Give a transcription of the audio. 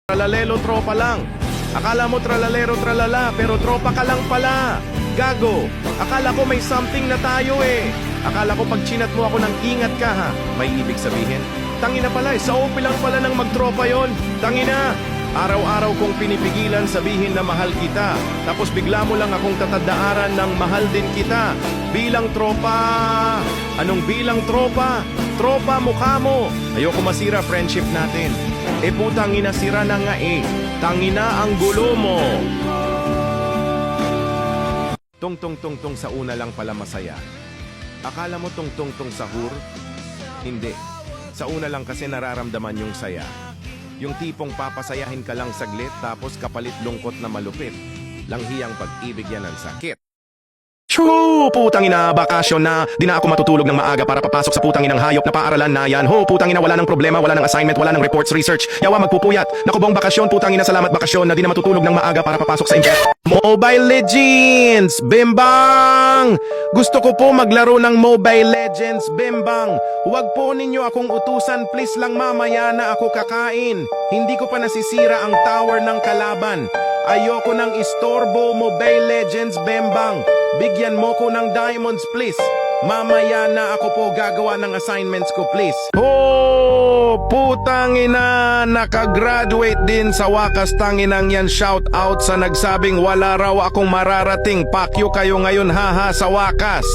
Tralalelo tropa lang. Akala mo tralalero tralala, pero tropa ka lang pala. Gago, akala ko may something na tayo eh. Akala ko pag chinat mo ako ng ingat ka ha, may ibig sabihin. Tangina pala, sa OP lang pala ng magtropa yon. Tangina, araw-araw kong pinipigilan sabihin na mahal kita. Tapos bigla mo lang akong tatandaaran ng mahal din kita. Bilang tropa. Anong bilang tropa? Tropa mukha mo. Ayoko masira friendship natin. Putang ina, sira na nga eh. Tangina ang gulo mo. Tong sa una lang pala masaya. Akala mo tong sahur? Hindi. Sa una lang kasi nararamdaman yung saya. Yung tipong papasayahin ka lang saglit tapos kapalit lungkot na malupit. Langhiyang pag-ibig yan ang sakit. True! Putang ina, bakasyon na. Di na ako matutulog ng maaga para papasok sa putang inang hayop na paaralan na yan. Ho, putang ina, wala nang problema, wala nang assignment, wala nang reports, research. Yawa magpupuyat. Naku bong bakasyon, putang ina, salamat bakasyon na di na matutulog ng maaga para papasok sa invest. Mobile Legends! Bimbang! Gusto ko po maglaro ng Mobile Legends, Bimbang. Huwag po ninyo akong utusan, please lang, mamaya na ako kakain. Hindi ko pa nasisira ang tower ng kalaban. Ayoko ng istorbo, Mobile Legends, Bembang. Bigyan mo ko ng diamonds, please. Mamaya na ako po gagawa ng assignments ko, please. Oh, putang ina, nakagraduate din sa wakas. Tanginang yan, shout out sa nagsabing wala raw akong mararating. Pakyo kayo ngayon, haha, sa wakas.